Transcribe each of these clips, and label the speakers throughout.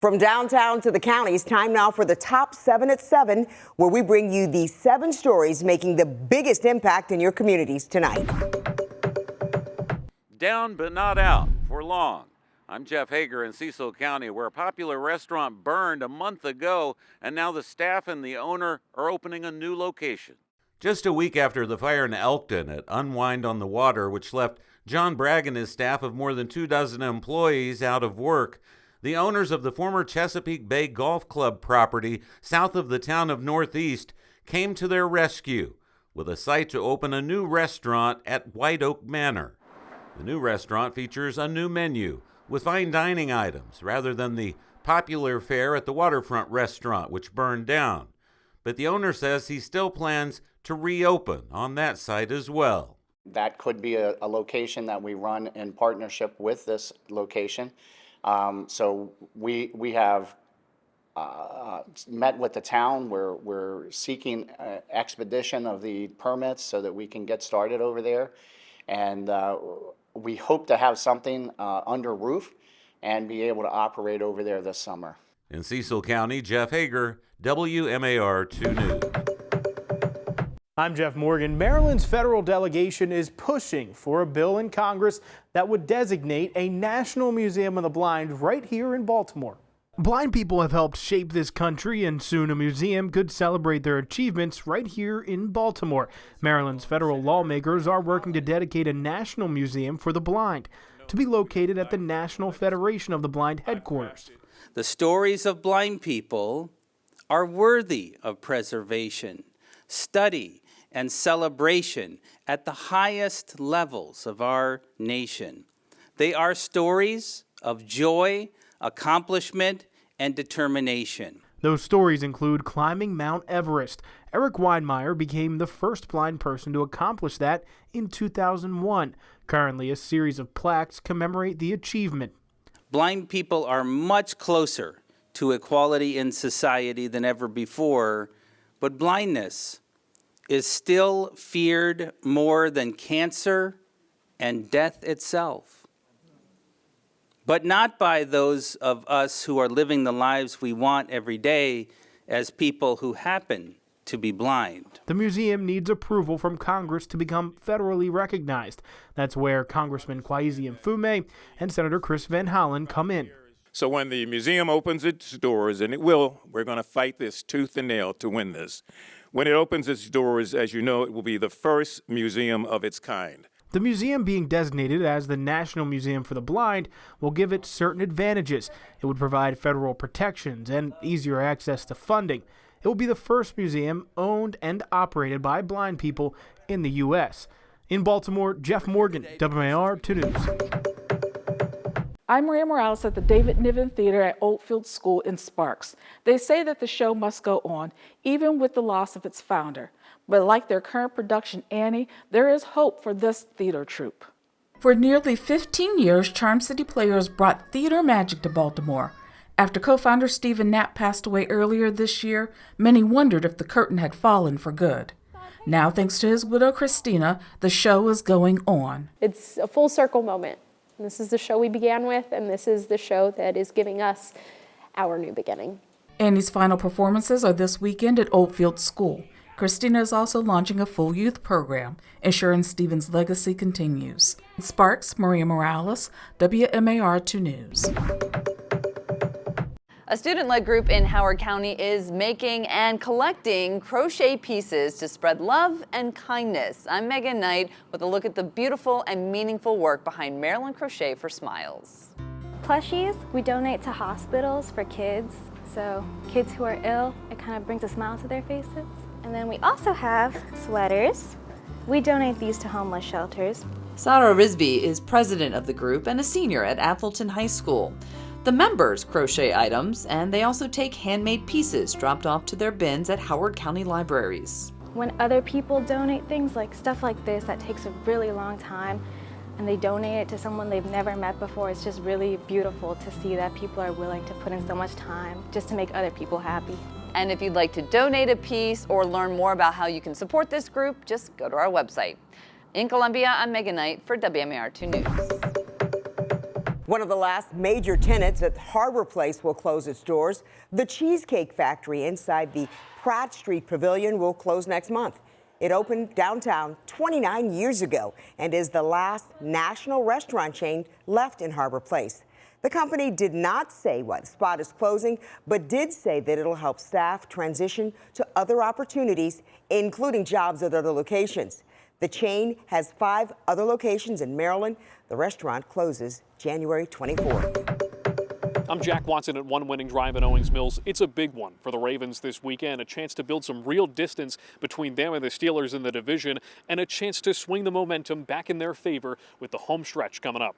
Speaker 1: From downtown to the counties, time now for the top 7 at 7, where we bring you the 7 stories making the biggest impact in your communities tonight.
Speaker 2: Down but not out for long. I'm Jeff Hager in Cecil County, where a popular restaurant burned a month ago, and now the staff and the owner are opening a new location. Just a week after the fire in Elkton at Unwind on the Water, which left John Bragg and his staff of more than 24 employees out of work, the owners of the former Chesapeake Bay Golf Club property south of the town of Northeast came to their rescue with a site to open a new restaurant at White Oak Manor. The new restaurant features a new menu with fine dining items rather than the popular fare at the waterfront restaurant, which burned down. But the owner says he still plans to reopen on that site as well.
Speaker 3: That could be a location that we run in partnership with this location. So we have met with the town. We're seeking expedition of the permits so that we can get started over there. And we hope to have something under roof and be able to operate over there this summer.
Speaker 2: In Cecil County, Jeff Hager, WMAR-2 News.
Speaker 4: I'm Jeff Morgan. Maryland's federal delegation is pushing for a bill in Congress that would designate a National Museum of the Blind right here in Baltimore. Blind people have helped shape this country, and soon a museum could celebrate their achievements right here in Baltimore. Maryland's federal lawmakers are working to dedicate a national museum for the blind to be located at the National Federation of the Blind headquarters.
Speaker 5: The stories of blind people are worthy of preservation, study, and celebration at the highest levels of our nation. They are stories of joy, accomplishment, and determination.
Speaker 4: Those stories include climbing Mount Everest. Eric Weidmeyer became the first blind person to accomplish that in 2001. Currently, a series of plaques commemorate the achievement.
Speaker 5: Blind people are much closer to equality in society than ever before, but blindness is still feared more than cancer and death itself. But not by those of us who are living the lives we want every day as people who happen to be blind.
Speaker 4: The museum needs approval from Congress to become federally recognized. That's where Congressman Kwesi Mfume and Senator Chris Van Hollen come in.
Speaker 6: So when the museum opens its doors, and it will, we're going to fight this tooth and nail to win this. When it opens its doors, as you know, it will be the first museum of its kind.
Speaker 4: The museum being designated as the National Museum for the Blind will give it certain advantages. It would provide federal protections and easier access to funding. It will be the first museum owned and operated by blind people in the U.S. In Baltimore, Jeff Morgan, WMAR-2 News.
Speaker 7: I'm Maria Morales at the David Niven Theater at Oldfield School in Sparks. They say that the show must go on, even with the loss of its founder. But like their current production, Annie, there is hope for this theater troupe.
Speaker 8: For nearly 15 years, Charm City Players brought theater magic to Baltimore. After co-founder Stephen Knapp passed away earlier this year, many wondered if the curtain had fallen for good. Now, thanks to his widow, Christina, the show is going on.
Speaker 9: It's a full circle moment. This is the show we began with, and this is the show that is giving us our new beginning.
Speaker 8: Annie's final performances are this weekend at Oldfield School. Christina is also launching a full youth program, ensuring Stephen's legacy continues. In Sparks, Maria Morales, WMAR-2 News.
Speaker 10: A student-led group in Howard County is making and collecting crochet pieces to spread love and kindness. I'm Megan Knight with a look at the beautiful and meaningful work behind Maryland Crochet for Smiles.
Speaker 11: Plushies, we donate to hospitals for kids. So kids who are ill, it kind of brings a smile to their faces. And then we also have sweaters. We donate these to homeless shelters.
Speaker 12: Sarah Risby is president of the group and a senior at Atholton High School. The members crochet items, and they also take handmade pieces dropped off to their bins at Howard County libraries.
Speaker 11: When other people donate things like stuff like this that takes a really long time, and they donate it to someone they've never met before, it's just really beautiful to see that people are willing to put in so much time just to make other people happy.
Speaker 10: And if you'd like to donate a piece or learn more about how you can support this group, just go to our website. In Columbia, I'm Megan Knight for WMAR-2 News.
Speaker 1: One of the last major tenants at Harbor Place will close its doors. The Cheesecake Factory inside the Pratt Street Pavilion will close next month. It opened downtown 29 years ago and is the last national restaurant chain left in Harbor Place. The company did not say why the spot is closing, but did say that it'll help staff transition to other opportunities, including jobs at other locations. The chain has 5 other locations in Maryland. The restaurant closes January 24th.
Speaker 13: I'm Jack Watson at One Winning Drive in Owings Mills. It's a big one for the Ravens this weekend, a chance to build some real distance between them and the Steelers in the division, and a chance to swing the momentum back in their favor with the home stretch coming up.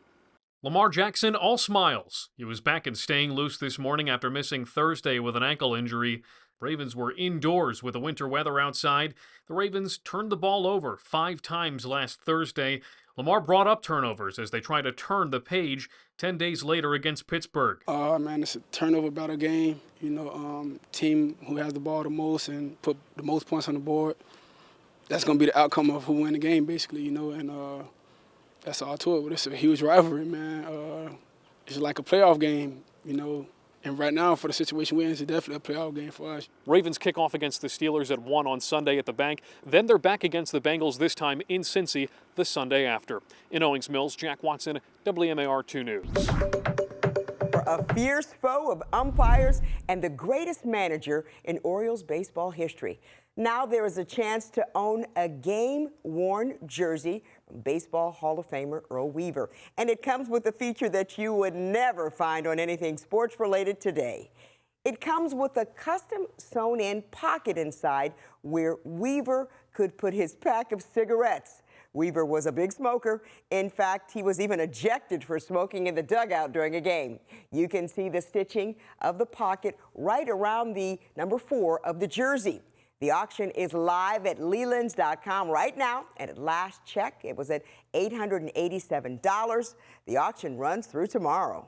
Speaker 14: Lamar Jackson all smiles. He was back and staying loose this morning after missing Thursday with an ankle injury. Ravens were indoors with the winter weather outside. The Ravens turned the ball over 5 times last Thursday. Lamar brought up turnovers as they try to turn the page 10 days later against Pittsburgh.
Speaker 15: Man, it's a turnover battle game. You know, team who has the ball the most and put the most points on the board, that's going to be the outcome of who win the game, basically, you know, and that's all to it. But it's a huge rivalry, man. It's like a playoff game, you know. And right now, for the situation we're in, it's definitely a playoff game for us.
Speaker 13: Ravens kick off against the Steelers at 1 on Sunday at the Bank. Then they're back against the Bengals, this time in Cincy, the Sunday after. In Owings Mills, Jack Watson, WMAR-2 News.
Speaker 1: A fierce foe of umpires and the greatest manager in Orioles baseball history. Now there is a chance to own a game-worn jersey from Baseball Hall of Famer Earl Weaver. And it comes with a feature that you would never find on anything sports-related today. It comes with a custom sewn-in pocket inside where Weaver could put his pack of cigarettes. Weaver was a big smoker. In fact, he was even ejected for smoking in the dugout during a game. You can see the stitching of the pocket right around the number 4 of the jersey. The auction is live at Lelands.com right now, and at last check, it was at $887. The auction runs through tomorrow.